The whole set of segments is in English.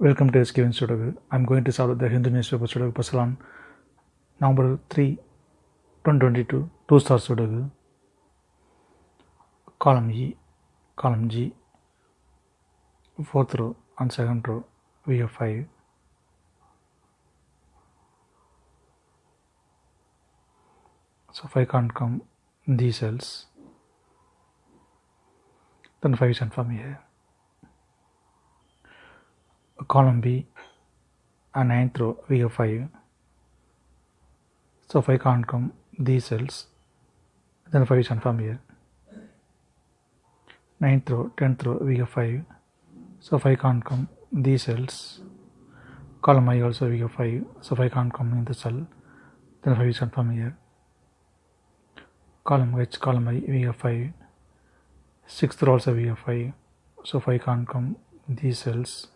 Welcome to SkVm Sudoku. I'm going to solve the Hindu newspaper Sudoku puzzle on November 3, 2022, 2-star Sudoku. Column G, 4th row and 2nd row, we have 5. So 5 can't come in these cells. Then 5 is sent from here. Column B, and 9th row, we have 5. So 5 can't come these cells. Then 5 is sent from here. 9th row, 10th row, we have 5. So 5 can't come these cells. Column I also we have 5. So 5 can't come in the cell. Then 5 is sent from here. Column H, column I, we have 5. 6th row also we have 5. So 5 can't come these cells.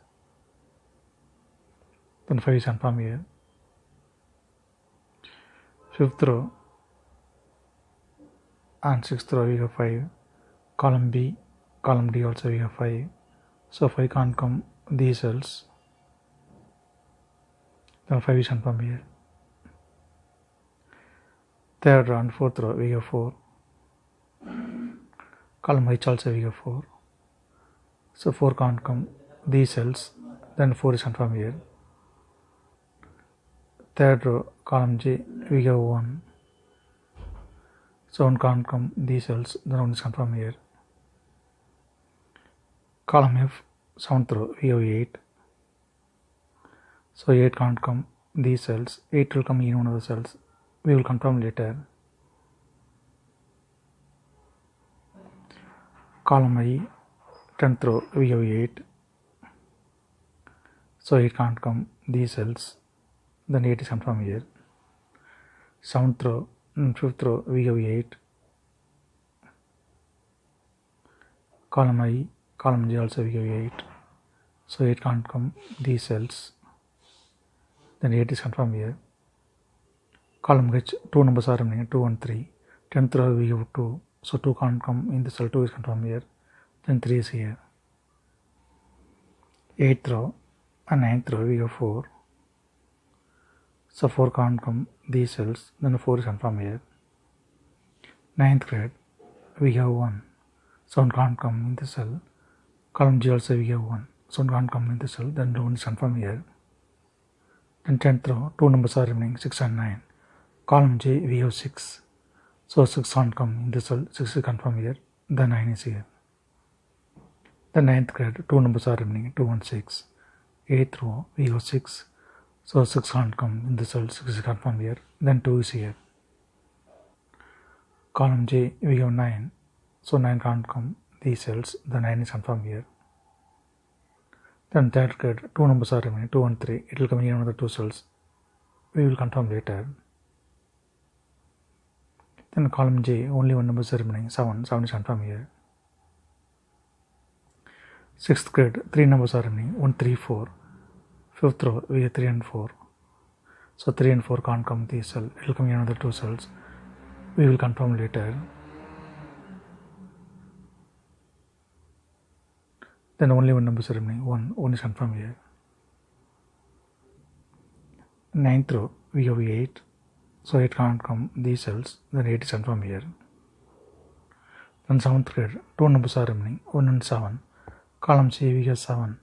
Then 5 is sent from here. 5th row and 6th row we have 5. Column B, column D also we have 5. So 5 can't come these cells. Then 5 is sent from here. 3rd row and 4th row we have 4. Column H also we have 4. So 4 can't come these cells. Then 4 is sent from here. 3rd row, column J, we have 1. So 1 can't come these cells. Then 1 is sent from here. Column F, 7th row, we have 8. So 8 can't come these cells. 8 will come in one of the cells. We will confirm later. Column I, 10th row, we have 8. So 8 can't come these cells. Then 8 is confirmed here. 7th row and 5th row, we have 8. Column I, column J also we have 8. So 8 can't come these cells. Then 8 is confirmed here. Column H, 2 numbers are remaining, 2 and 3. 10th row we have 2. So 2 can't come in the cell, 2 is confirmed here. Then 3 is here. 8th row and 9th row we have 4. So 4 can't come these cells. Then 4 is confirmed here. 9th grade we have 1. So 1 can't come in the cell. Column G also we have 1. So 1 can't come in the cell. Then 1 is confirmed here. Then 10th row, 2 numbers are remaining, 6 and 9. Column J we have 6. So 6 can't come in the cell. 6 is confirmed here. Then 9 is here. Then 9th grade, 2 numbers are remaining, 2 and 6. 8th row we have 6. So 6 can't come in the cell. 6 is confirmed here. Then 2 is here. Column J we have 9. So 9 can't come these cells. The 9 is confirmed here. Then 3rd grade, 2 numbers are remaining, 2 and 3. It will come in another 2 cells. We will confirm later. Then column J, only 1 number is remaining, 7. 7 is confirmed here. 6th grade, 3 numbers are remaining, 1, 3, 4. 5th row, we have 3 and 4. So 3 and 4 can't come these cells. It will come in another 2 cells. We will confirm later. Then only 1 number is remaining, 1. 1 is confirmed here. 9th row, we have 8. So 8 can't come these cells. Then 8 is confirmed here. Then 7th grade, 2 numbers are remaining, 1 and 7. Column C, we have 7.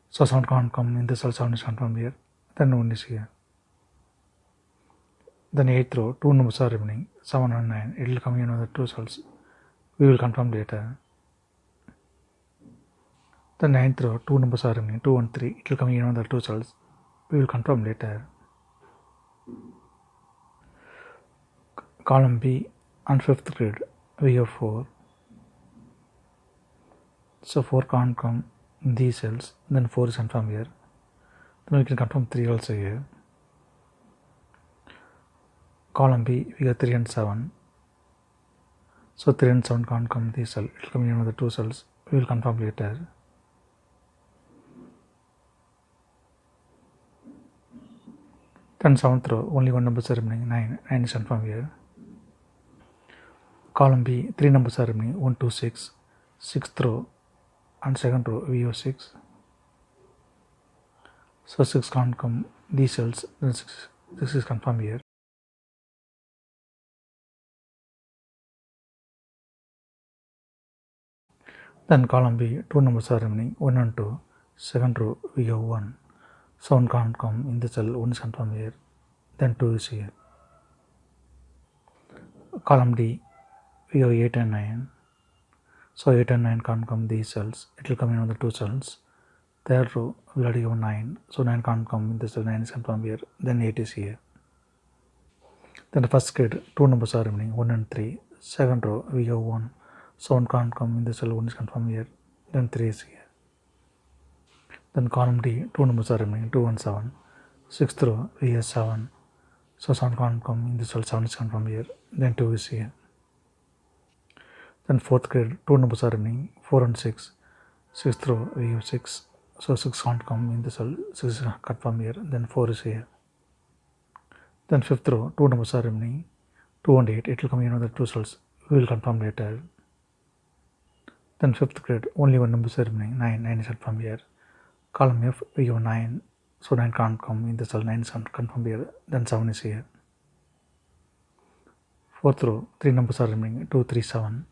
So 7 can't come in the cell, 7 is confirmed here. Then 1 is here. Then 8th row, 2 numbers are remaining, 7 and 9. It will come in another 2 cells. We will confirm later. Then 9th row, 2 numbers are remaining, 2 and 3. It will come in another 2 cells. We will confirm later. Column B and 5th grade, we have 4. So 4 can't come these cells. Then 4 is confirmed here. Then we can confirm 3 also here. Column B, we have 3 and 7. So 3 and 7 can't come these cells. It will come in another 2 cells. We will confirm later. Then 7th row, only 1 number is remaining, 9. 9 is confirmed here. Column B, 3 numbers are remaining, 1, 2, 6. 6th row and 2nd row, we have 6. So 6 can't come these cells, then 6 is confirmed here. Then column B, 2 numbers are remaining, 1 and 2. Second row, we have 1. So 1 can't come in the cell, 1 is confirmed here. Then 2 is here. Column D, we have 8 and 9. So 8 and 9 can't come these cells, it will come in on the 2 cells. Third row, we already have 9. So 9 can't come in the cell, 9 is confirmed here. Then 8 is here. Then the first grid, 2 numbers are remaining, 1 and 3. Second row, we have 1. So 1 can't come in the cell, 1 is confirmed here. Then 3 is here. Then column D, 2 numbers are remaining, 2 and 7. Sixth row, we have 7. So 7 can't come in the cell, 7 is confirmed here. Then 2 is here. Then fourth grid, 2 numbers are remaining, 4 and 6. Sixth row, we have 6. So 6 can't come in the cell, 6 is confirmed here. Then 4 is here. Then fifth row, 2 numbers are remaining, 2 and 8. It will come in another 2 cells. We will confirm later. Then fifth grid, only 1 number is remaining, 9. 9 is confirmed here. Column F, we have 9. So 9 can't come in the cell, 9 is confirmed here. Then 7 is here. Fourth row, 3 numbers are remaining, 2, 3, 7.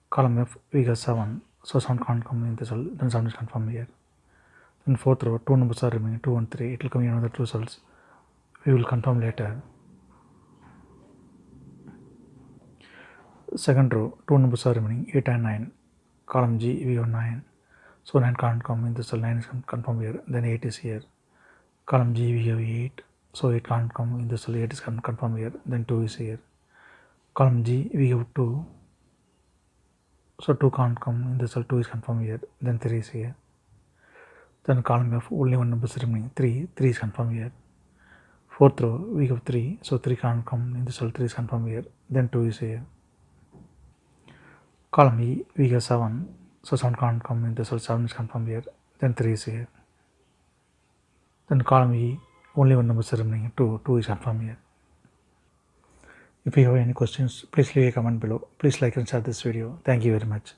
Column F, we have 7. So 7 can't come in the cell, then 7 is confirmed here. Then fourth row, 2 numbers are remaining, 2 and 3. It will come in another 2 cells. We will confirm later. Second row, 2 numbers are remaining, 8 and 9. Column G, we have 9. So 9 can't come in the cell, 9 is confirmed here. Then 8 is here. Column G, we have 8. So 8 can't come in the cell, 8 is confirmed here. Then 2 is here. Column G, we have 2. So 2 can't come in the cell, 2 is confirmed here. Then 3 is here. Then column F, only 1 number is remaining, 3. 3 is confirmed here. Fourth row, we have 3. So 3 can't come in the cell, 3 is confirmed here. Then 2 is here. Column E, we have 7. So 7 can't come in the cell, 7 is confirmed here. Then 3 is here. Then column E, only 1 number is remaining, 2. 2 is confirmed here. If you have any questions, please leave a comment below. Please like and share this video. Thank you very much.